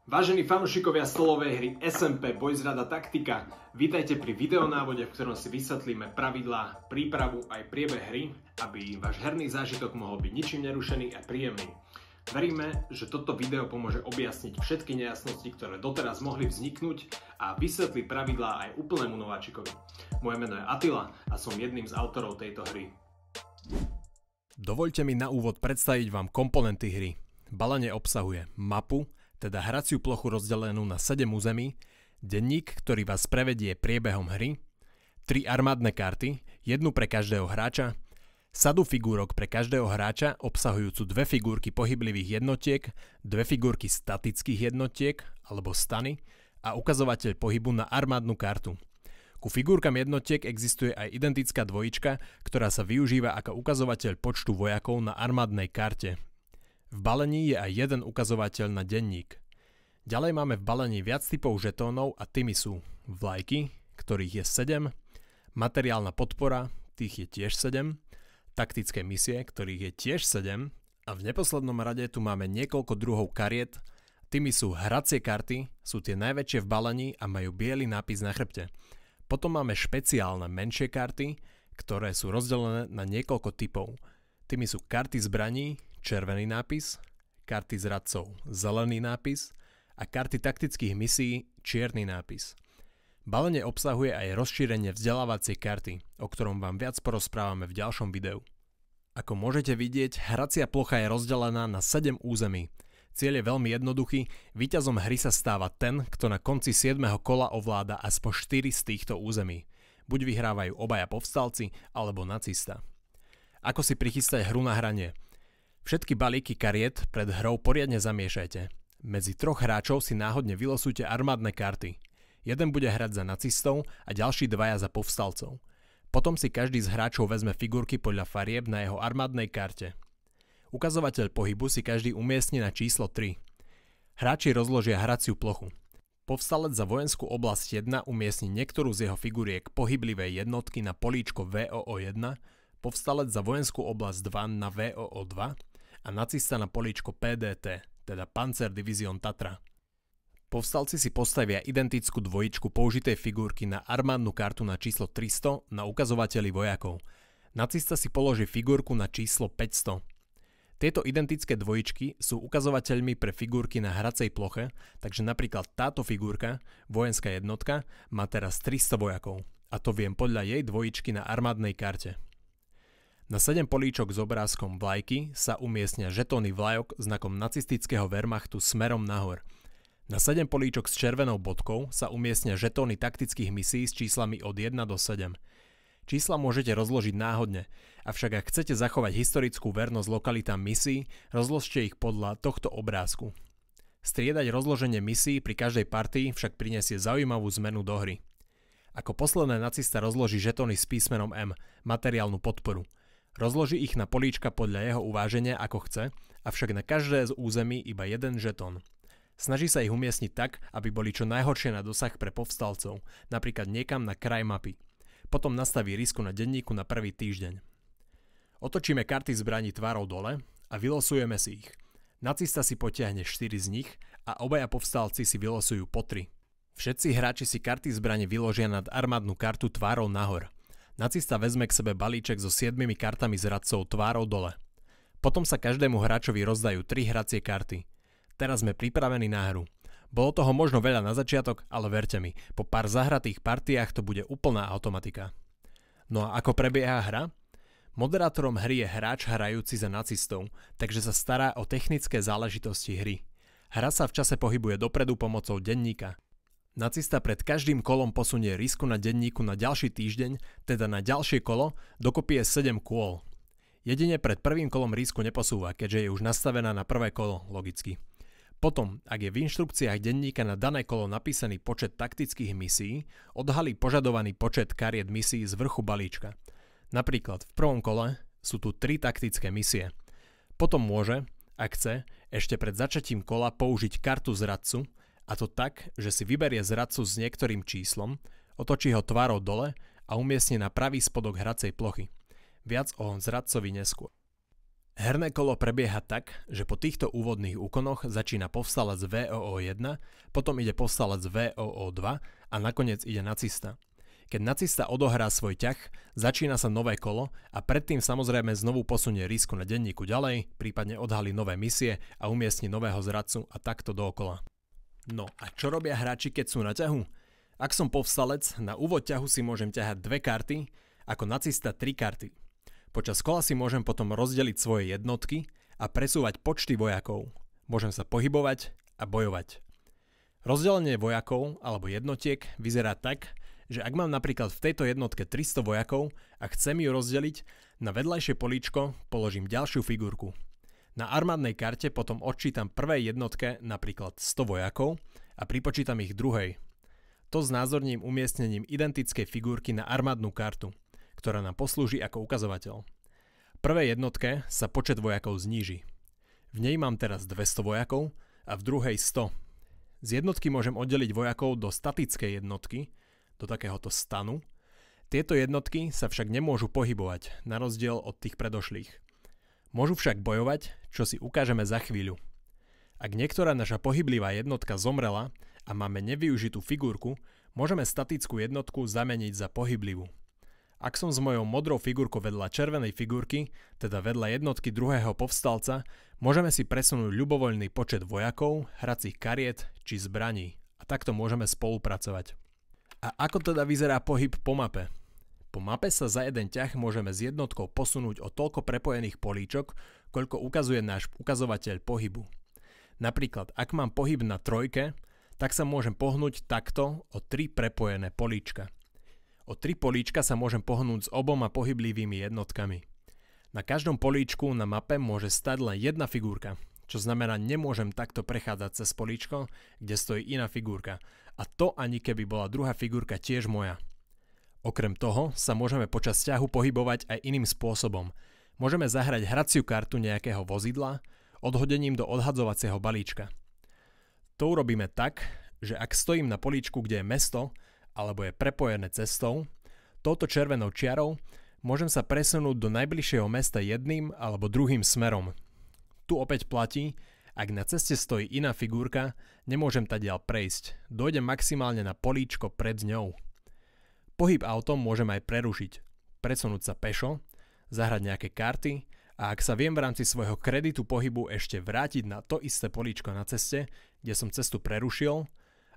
Vážení fanúšikovia stolovej hry SMP Boys Rada Taktika, vítajte pri videonávode, v ktorom si vysvetlíme pravidlá, prípravu aj priebeh hry, aby váš herný zážitok mohol byť ničím nerušený a príjemný. Veríme, že toto video pomôže objasniť všetky nejasnosti, ktoré doteraz mohli vzniknúť a vysvetlí pravidlá aj úplnému nováčikovi. Moje meno je Attila a som jedným z autorov tejto hry. Dovoľte mi na úvod predstaviť vám komponenty hry. Balenie obsahuje mapu, teda hraciu plochu rozdelenú na 7 území, denník, ktorý vás prevedie priebehom hry, 3 armádne karty, jednu pre každého hráča, sadu figúrok pre každého hráča obsahujúcu 2 figurky pohyblivých jednotiek, 2 figurky statických jednotiek alebo stany a ukazovateľ pohybu na armádnu kartu. Ku figurkám jednotiek existuje aj identická dvojička, ktorá sa využíva ako ukazovateľ počtu vojakov na armádnej karte. V balení je aj jeden ukazovateľ na denník. Ďalej máme v balení viac typov žetónov a tými sú vlajky, ktorých je 7, materiálna podpora, tých je tiež 7, taktické misie, ktorých je tiež 7 a v neposlednom rade tu máme niekoľko druhov kariet, tými sú hracie karty, sú tie najväčšie v balení a majú biely nápis na chrbte. Potom máme špeciálne menšie karty, ktoré sú rozdelené na niekoľko typov. Tými sú karty zbraní, červený nápis, karty zradcov, zelený nápis a karty taktických misií, čierny nápis. Balenie obsahuje aj rozšírenie vzdelávacej karty, o ktorom vám viac porozprávame v ďalšom videu. Ako môžete vidieť, hracia plocha je rozdelená na 7 území. Cieľ je veľmi jednoduchý, víťazom hry sa stáva ten, kto na konci 7. kola ovláda aspoň 4 z týchto území. Buď vyhrávajú obaja povstalci, alebo nacista. Ako si prichystať hru na hranie? Všetky balíky kariet pred hrou poriadne zamiešajte. Medzi 3 hráčov si náhodne vylosujte armádne karty. Jeden bude hrať za nacistov a ďalší 2 za povstalcov. Potom si každý z hráčov vezme figurky podľa farieb na jeho armádnej karte. Ukazovateľ pohybu si každý umiestni na číslo 3. Hráči rozložia hraciu plochu. Povstalec za vojenskú oblasť 1 umiestni niektorú z jeho figuriek pohyblivej jednotky na políčko VOO1, povstalec za vojenskú oblasť 2 na VOO2 a nacista na políčko PDT, teda Panzerdivision Tatra. Povstalci si postavia identickú dvojičku použitej figurky na armádnu kartu na číslo 300 na ukazovateli vojakov. Nacista si položí figurku na číslo 500. Tieto identické dvojičky sú ukazovateľmi pre figurky na hracej ploche, takže napríklad táto figurka, vojenská jednotka, má teraz 300 vojakov. A to viem podľa jej dvojičky na armádnej karte. Na 7 políčok s obrázkom vlajky sa umiestnia žetóny vlajok znakom nacistického Wehrmachtu smerom nahor. Na 7 políčok s červenou bodkou sa umiestnia žetóny taktických misií s číslami od 1 do 7. Čísla môžete rozložiť náhodne, avšak ak chcete zachovať historickú vernosť lokalitám misií, rozložte ich podľa tohto obrázku. Striedať rozloženie misií pri každej partii však prinesie zaujímavú zmenu do hry. Ako posledné nacista rozloží žetóny s písmenom M, materiálnu podporu. Rozloží ich na políčka podľa jeho uváženia ako chce, avšak na každé z území iba jeden žetón. Snaží sa ich umiestniť tak, aby boli čo najhoršie na dosah pre povstalcov, napríklad niekam na kraj mapy. Potom nastaví risku na denníku na prvý týždeň. Otočíme karty zbraní tvárou dole a vylosujeme si ich. Nacista si potiahne 4 z nich a obaja povstalci si vylosujú po 3. Všetci hráči si karty zbraní vyložia nad armádnu kartu tvárou nahor. Nacista vezme k sebe balíček so 7 kartami zradcov tvárou dole. Potom sa každému hráčovi rozdajú 3 hracie karty. Teraz sme pripravení na hru. Bolo toho možno veľa na začiatok, ale verte mi, po pár zahratých partiách to bude úplná automatika. No a ako prebieha hra? Moderátorom hry je hráč hrajúci za nacistov, takže sa stará o technické záležitosti hry. Hra sa v čase pohybuje dopredu pomocou denníka. Nacista pred každým kolom posunie risku na denníku na ďalší týždeň, teda na ďalšie kolo, dokopy je 7 kôl. Jedine pred prvým kolom risku neposúva, keďže je už nastavená na prvé kolo, logicky. Potom, ak je v inštrukciách denníka na dané kolo napísaný počet taktických misií, odhalí požadovaný počet kariet misií z vrchu balíčka. Napríklad v prvom kole sú tu 3 taktické misie. Potom môže, ak chce, ešte pred začatím kola použiť kartu zradcu, a to tak, že si vyberie zradcu s niektorým číslom, otočí ho tvárou dole a umiestni na pravý spodok hracej plochy. Viac o zradcovi neskôr. Herné kolo prebieha tak, že po týchto úvodných úkonoch začína povstalec VOO1, potom ide povstalec VOO2 a nakoniec ide nacista. Keď nacista odohrá svoj ťah, začína sa nové kolo a predtým samozrejme znovu posunie risku na denníku ďalej, prípadne odhalí nové misie a umiestni nového zradcu a takto dookola. No a čo robia hráči, keď sú na ťahu? Ak som povstalec, na úvod ťahu si môžem ťahať 2 karty, ako nacista 3 karty. Počas kola si môžem potom rozdeliť svoje jednotky a presúvať počty vojakov. Môžem sa pohybovať a bojovať. Rozdelenie vojakov alebo jednotiek vyzerá tak, že ak mám napríklad v tejto jednotke 300 vojakov a chcem ju rozdeliť, na vedľajšie políčko položím ďalšiu figurku. Na armádnej karte potom odčítam prvej jednotke napríklad 100 vojakov a pripočítam ich druhej. To znázorním umiestnením identickej figurky na armádnu kartu, ktorá nám poslúži ako ukazovateľ. V prvej jednotke sa počet vojakov zníži. V nej mám teraz 200 vojakov a v druhej 100. Z jednotky môžem oddeliť vojakov do statickej jednotky, do takéhoto stanu. Tieto jednotky sa však nemôžu pohybovať, na rozdiel od tých predošlých. Môžu však bojovať, čo si ukážeme za chvíľu. Ak niektorá naša pohyblivá jednotka zomrela a máme nevyužitú figurku, môžeme statickú jednotku zameniť za pohyblivú. Ak som s mojou modrou figurkou vedľa červenej figurky, teda vedľa jednotky druhého povstalca, môžeme si presunúť ľubovoľný počet vojakov, hracích kariet či zbraní a takto môžeme spolupracovať. A ako teda vyzerá pohyb po mape? Po mape sa za jeden ťah môžeme s jednotkou posunúť o toľko prepojených políčok, koľko ukazuje náš ukazovateľ pohybu. Napríklad, ak mám pohyb na 3, tak sa môžem pohnúť takto o 3 prepojené políčka. O 3 políčka sa môžem pohnúť s oboma pohyblivými jednotkami. Na každom políčku na mape môže stať len jedna figurka, čo znamená nemôžem takto prechádzať cez políčko, kde stojí iná figurka. A to ani keby bola druhá figurka tiež moja. Okrem toho sa môžeme počas ťahu pohybovať aj iným spôsobom. Môžeme zahrať hraciu kartu nejakého vozidla odhodením do odhadzovacieho balíčka. To urobíme tak, že ak stojím na políčku, kde je mesto, alebo je prepojené cestou, touto červenou čiarou môžem sa presunúť do najbližšieho mesta jedným alebo druhým smerom. Tu opäť platí, ak na ceste stojí iná figurka, nemôžem tadiaľ prejsť, dojdem maximálne na políčko pred ňou. Pohyb autom môžem aj prerušiť, presunúť sa pešo, zahrať nejaké karty a ak sa viem v rámci svojho kreditu pohybu ešte vrátiť na to isté políčko na ceste, kde som cestu prerušil,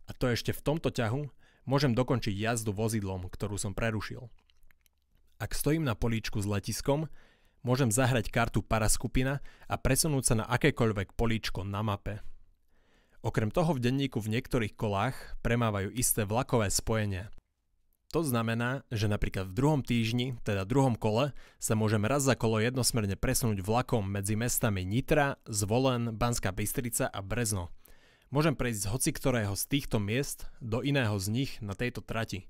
a to ešte v tomto ťahu, môžem dokončiť jazdu vozidlom, ktorú som prerušil. Ak stojím na políčku s letiskom, môžem zahrať kartu paraskupina a presunúť sa na akékoľvek políčko na mape. Okrem toho v denníku v niektorých kolách premávajú isté vlakové spojenia. To znamená, že napríklad v druhom týždni, teda druhom kole, sa môžem raz za kolo jednosmerne presunúť vlakom medzi mestami Nitra, Zvolen, Banská Bystrica a Brezno. Môžem prejsť z hociktorého z týchto miest do iného z nich na tejto trati.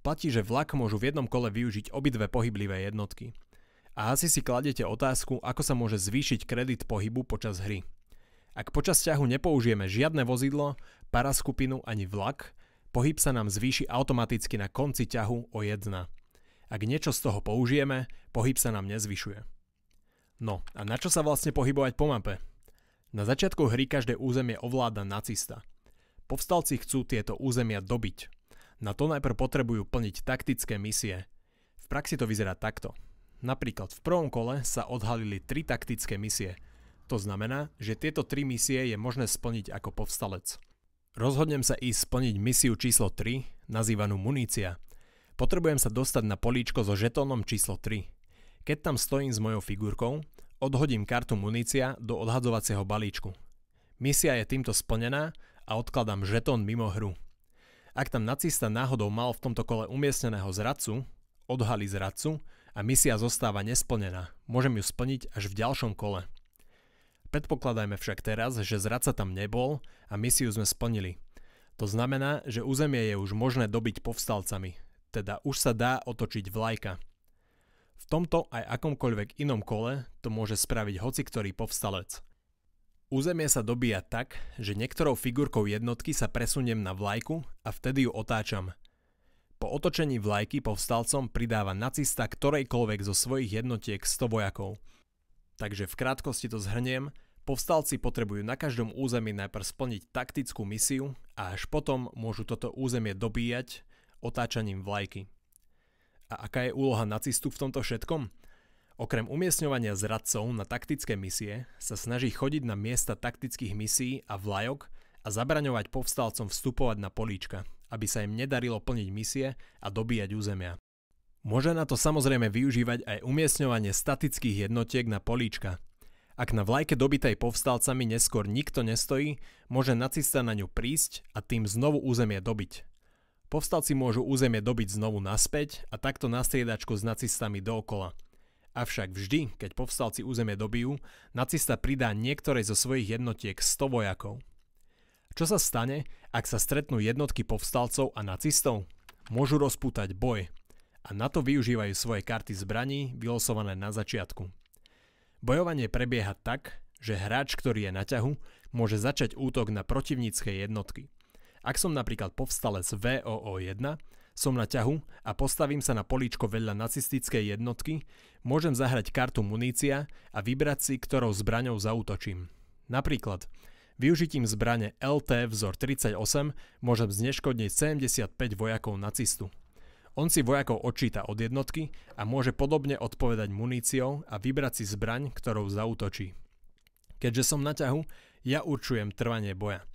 Platí, že vlak môžu v jednom kole využiť obidve pohyblivé jednotky. A asi si kladete otázku, ako sa môže zvýšiť kredit pohybu počas hry. Ak počas ťahu nepoužijeme žiadne vozidlo, paraskupinu ani vlak, pohyb sa nám zvýši automaticky na konci ťahu o 1. Ak niečo z toho použijeme, pohyb sa nám nezvyšuje. No a na čo sa vlastne pohybovať po mape? Na začiatku hry každé územie ovláda nacista. Povstalci chcú tieto územia dobiť. Na to najprv potrebujú plniť taktické misie. V praxi to vyzerá takto. Napríklad v prvom kole sa odhalili 3 taktické misie. To znamená, že tieto 3 misie je možné splniť ako povstalec. Rozhodnem sa ísť splniť misiu číslo 3, nazývanú munícia. Potrebujem sa dostať na políčko so žetónom číslo 3. Keď tam stojím s mojou figurkou, odhodím kartu munícia do odhadzovacieho balíčku. Misia je týmto splnená a odkladám žetón mimo hru. Ak tam nacista náhodou mal v tomto kole umiestneného zradcu, odhalí zradcu a misia zostáva nesplnená. Môžem ju splniť až v ďalšom kole. Predpokladajme však teraz, že zradca tam nebol a misiu sme splnili. To znamená, že územie je už možné dobiť povstalcami, teda už sa dá otočiť vlajka. V tomto aj akomkoľvek inom kole to môže spraviť hociktorý povstalec. Územie sa dobíja tak, že niektorou figurkou jednotky sa presuniem na vlajku a vtedy ju otáčam. Po otočení vlajky povstalcom pridáva nacista ktorejkoľvek zo svojich jednotiek 100 vojakov. Takže v krátkosti to zhrniem, povstalci potrebujú na každom území najprv splniť taktickú misiu a až potom môžu toto územie dobíjať otáčaním vlajky. A aká je úloha nacistu v tomto všetkom? Okrem umiestňovania zradcov na taktické misie sa snaží chodiť na miesta taktických misií a vlajok a zabraňovať povstalcom vstupovať na políčka, aby sa im nedarilo plniť misie a dobíjať územia. Môže na to samozrejme využívať aj umiestňovanie statických jednotiek na políčka. Ak na vlajke dobitej povstalcami neskôr nikto nestojí, môže nacista na ňu prísť a tým znovu územie dobiť. Povstalci môžu územie dobiť znovu naspäť a takto na striedačku s nacistami dookola. Avšak vždy, keď povstalci územie dobijú, nacista pridá niektorej zo svojich jednotiek 100 vojakov. Čo sa stane, ak sa stretnú jednotky povstalcov a nacistov? Môžu rozpútať boj. A na to využívajú svoje karty zbraní vylosované na začiatku. Bojovanie prebieha tak, že hráč, ktorý je na ťahu, môže začať útok na protivnícke jednotky. Ak som napríklad povstalec VOO1, som na ťahu a postavím sa na políčko vedľa nacistickej jednotky, môžem zahrať kartu munícia a vybrať si, ktorou zbraňou zaútočím. Napríklad, využitím zbrane LT vzor 38 môžem zneškodniť 75 vojakov nacistu. On si vojakov odčíta od jednotky a môže podobne odpovedať muníciou a vybrať si zbraň, ktorou zaútočí. Keďže som na ťahu, ja určujem trvanie boja.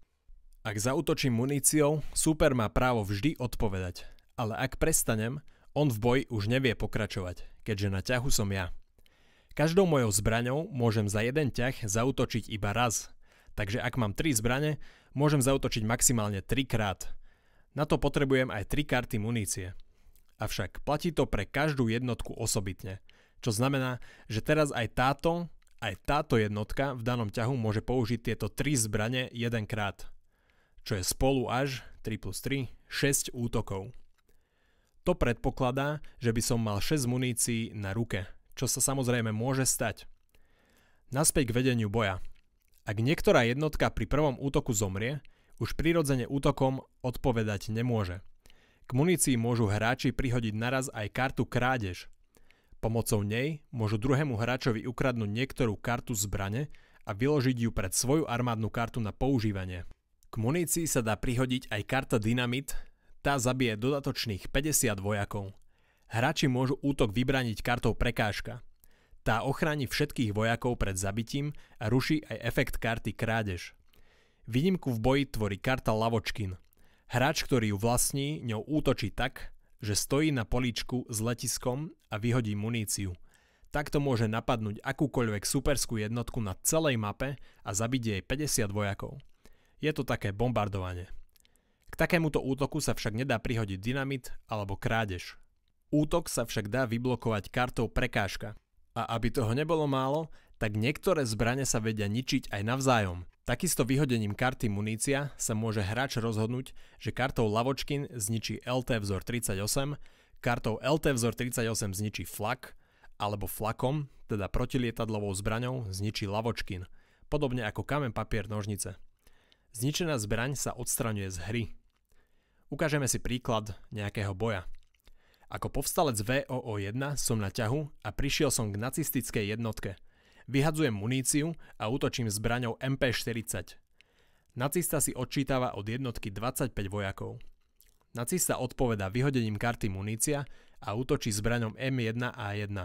Ak zaútočím muníciou, súper má právo vždy odpovedať, ale ak prestanem, on v boji už nevie pokračovať, keďže na ťahu som ja. Každou mojou zbraňou môžem za jeden ťah zaútočiť iba raz, takže ak mám 3 zbrane, môžem zaútočiť maximálne 3 krát. Na to potrebujem aj 3 karty munície. Avšak platí to pre každú jednotku osobitne, čo znamená, že teraz aj táto jednotka v danom ťahu môže použiť tieto 3 zbrane jedenkrát, čo je spolu až 3+3, 6 útokov. To predpokladá, že by som mal 6 munícií na ruke, čo sa samozrejme môže stať. Naspäť k vedeniu boja. Ak niektorá jednotka pri prvom útoku zomrie, už prirodzene útokom odpovedať nemôže. K munícii môžu hráči prihodiť naraz aj kartu krádež. Pomocou nej môžu druhému hráčovi ukradnúť niektorú kartu zbrane a vyložiť ju pred svoju armádnu kartu na používanie. K munícii sa dá prihodiť aj karta dynamit, tá zabije dodatočných 50 vojakov. Hráči môžu útok vybraniť kartou prekážka. Tá ochráni všetkých vojakov pred zabitím a ruší aj efekt karty krádež. Výnimku v boji tvorí karta lavočkin. Hráč, ktorý ju vlastní, ňou útočí tak, že stojí na políčku s letiskom a vyhodí muníciu. Takto môže napadnúť akúkoľvek superskú jednotku na celej mape a zabiť jej 50 vojakov. Je to také bombardovanie. K takémuto útoku sa však nedá prihodiť dynamit alebo krádež. Útok sa však dá vyblokovať kartou prekážka. A aby toho nebolo málo, tak niektoré zbrane sa vedia ničiť aj navzájom. Takisto vyhodením karty munícia sa môže hráč rozhodnúť, že kartou lavočkin zničí LT vzor 38, kartou LT vzor 38 zničí flak, alebo flakom, teda protilietadlovou zbraňou, zničí lavočkin, podobne ako kameň, papier, nožnice. Zničená zbraň sa odstraňuje z hry. Ukážeme si príklad nejakého boja. Ako povstalec VOO1 som na ťahu a prišiel som k nacistickej jednotke. Vyhadzujem muníciu a útočím zbraňou MP40. Nacista si odčítava od jednotky 25 vojakov. Nacista odpovedá vyhodením karty munícia a útočí zbraňom M1A1.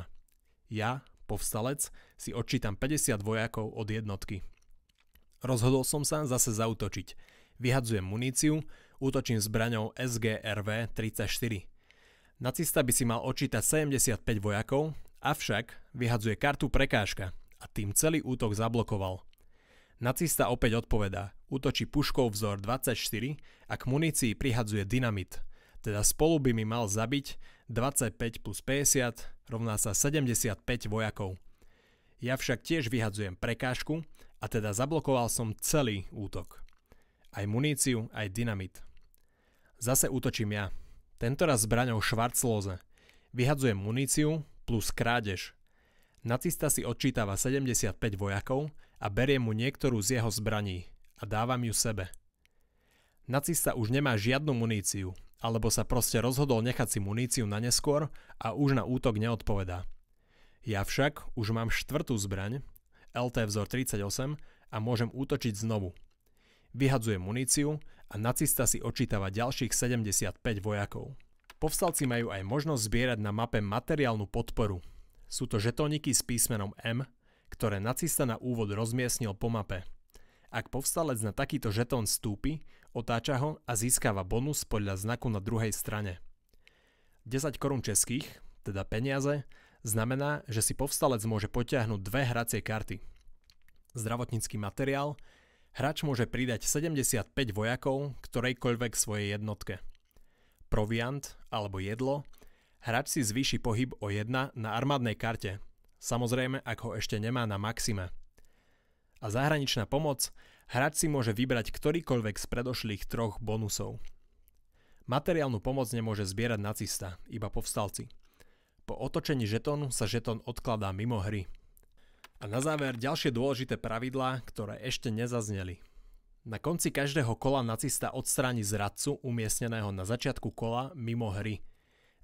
Ja, povstalec, si odčítam 50 vojakov od jednotky. Rozhodol som sa zase zaútočiť. Vyhadzujem muníciu, útočím zbraňou SGRV-34. Nacista by si mal odčítať 75 vojakov, avšak vyhadzuje kartu prekážka a tým celý útok zablokoval. Nacista opäť odpovedá, útočí puškou vzor 24 a k munícii prihadzuje dynamit, teda spolu by mi mal zabiť 25 plus 50 rovná sa 75 vojakov. Ja však tiež vyhadzujem prekážku a teda zablokoval som celý útok. Aj muníciu, aj dynamit. Zase útočím ja, tentoraz zbraňou Schwarzlose. Vyhadzujem muníciu plus krádež. Nacista si odčítava 75 vojakov a berie mu niektorú z jeho zbraní a dávam ju sebe. Nacista už nemá žiadnu muníciu, alebo sa proste rozhodol nechať si muníciu na neskôr a už na útok neodpovedá. Ja však už mám 4. zbraň, LT vzor 38 a môžem útočiť znovu. Vyhadzujem muníciu a nacista si odčítava ďalších 75 vojakov. Povstalci majú aj možnosť zbierať na mape materiálnu podporu. Sú to žetóniky s písmenom M, ktoré nacista na úvod rozmiestnil po mape. Ak povstalec na takýto žetón vstúpi, otáča ho a získava bonus podľa znaku na druhej strane. 10 korún českých, teda peniaze, znamená, že si povstalec môže potiahnuť 2 hracie karty. Zdravotnícky materiál, hráč môže pridať 75 vojakov ktorejkoľvek svojej jednotke. Proviant alebo jedlo, hráč si zvýši pohyb o 1 na armádnej karte, samozrejme ak ho ešte nemá na maxime. A zahraničná pomoc, hráč si môže vybrať ktorýkoľvek z predošlých 3 bonusov. Materiálnu pomoc nemôže zbierať nacista, iba povstalci. Po otočení žetónu sa žetón odkladá mimo hry. A na záver ďalšie dôležité pravidlá, ktoré ešte nezazneli. Na konci každého kola nacista odstráni zradcu umiestneného na začiatku kola mimo hry.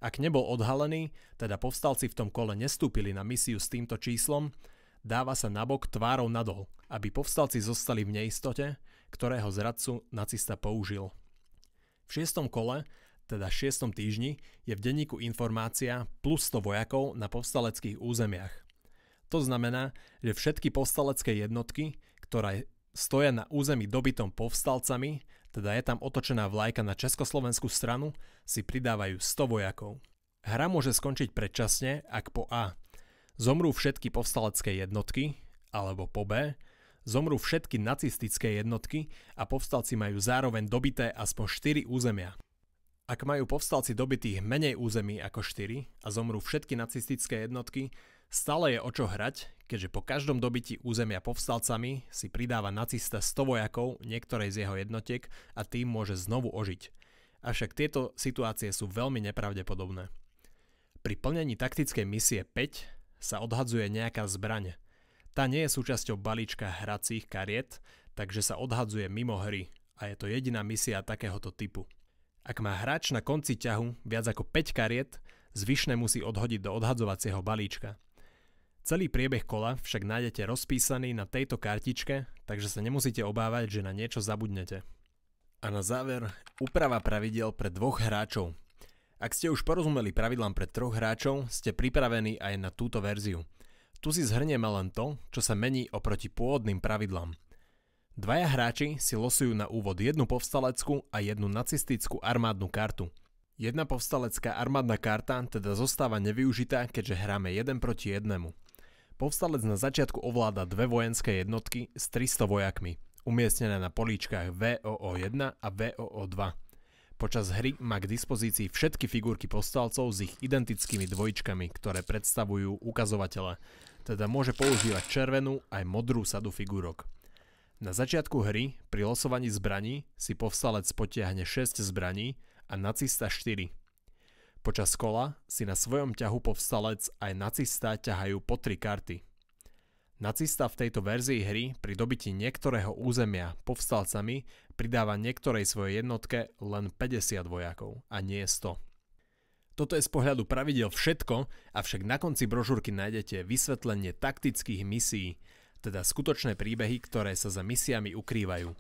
Ak nebol odhalený, teda povstalci v tom kole nestúpili na misiu s týmto číslom, dáva sa nabok tvárou nadol, aby povstalci zostali v neistote, ktorého zradcu nacista použil. V 6. kole, teda 6. týždni, je v denníku informácia plus 100 vojakov na povstaleckých územiach. To znamená, že všetky povstalecké jednotky, ktoré stoja na území dobitom povstalcami, teda je tam otočená vlajka na československú stranu, si pridávajú 100 vojakov. Hra môže skončiť predčasne, ak po A zomrú všetky povstalecké jednotky, alebo po B zomrú všetky nacistické jednotky a povstalci majú zároveň dobité aspoň 4 územia. Ak majú povstalci dobitých menej území ako 4 a zomrú všetky nacistické jednotky, stále je o čo hrať, keďže po každom dobití územia povstalcami si pridáva nacista 100 vojakov niektorej z jeho jednotiek a tým môže znovu ožiť. Avšak tieto situácie sú veľmi nepravdepodobné. Pri plnení taktickej misie 5 sa odhadzuje nejaká zbraň. Tá nie je súčasťou balíčka hracích kariet, takže sa odhadzuje mimo hry a je to jediná misia takéhoto typu. Ak má hráč na konci ťahu viac ako 5 kariet, zvyšné musí odhodiť do odhadzovacieho balíčka. Celý priebeh kola však nájdete rozpísaný na tejto kartičke, takže sa nemusíte obávať, že na niečo zabudnete. A na záver, úprava pravidiel pre 2 hráčov. Ak ste už porozumeli pravidlám pre 3 hráčov, ste pripravení aj na túto verziu. Tu si zhrnieme len to, čo sa mení oproti pôvodným pravidlám. 2 hráči si losujú na úvod 1 povstaleckú a 1 nacistickú armádnu kartu. 1 povstalecká armádna karta teda zostáva nevyužitá, keďže hráme 1 proti 1. Povstalec na začiatku ovláda 2 vojenské jednotky s 300 vojakmi, umiestnené na políčkach VOO1 a VOO2. Počas hry má k dispozícii všetky figurky povstalcov s ich identickými dvojičkami, ktoré predstavujú ukazovatele, teda môže používať červenú aj modrú sadu figurok. Na začiatku hry pri losovaní zbraní si povstalec potiahne 6 zbraní a nacista 4. Počas kola si na svojom ťahu povstalec aj nacista ťahajú po 3 karty. Nacista v tejto verzii hry pri dobití niektorého územia povstalcami pridáva niektorej svojej jednotke len 50 vojakov a nie 100. Toto je z pohľadu pravidiel všetko, avšak na konci brožúrky nájdete vysvetlenie taktických misií, teda skutočné príbehy, ktoré sa za misiami ukrývajú.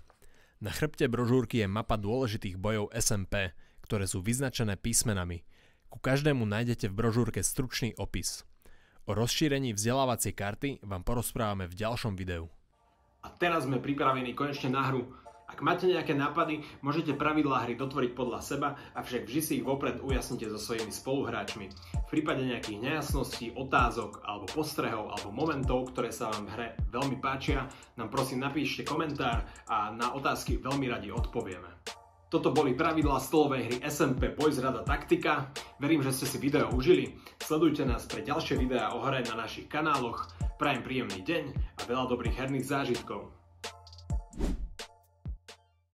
Na chrbte brožúrky je mapa dôležitých bojov SMP, ktoré sú vyznačené písmenami. Ku každému nájdete v brožúrke stručný opis. O rozšírení vzdelávacej karty vám porozprávame v ďalšom videu. A teraz sme pripravení konečne na hru. Ak máte nejaké nápady, môžete pravidlá hry dotvoriť podľa seba, avšak vždy si ich vopred ujasnite so svojimi spoluhráčmi. V prípade nejakých nejasností, otázok alebo postrehov alebo momentov, ktoré sa vám v hre veľmi páčia, nám prosím napíšte komentár a na otázky veľmi radi odpovieme. Toto boli pravidlá stolovej hry SMP Boys Rada Taktika. Verím, že ste si video užili. Sledujte nás pre ďalšie videá o hre na našich kanáloch. Prajem príjemný deň a veľa dobrých herných zážitkov.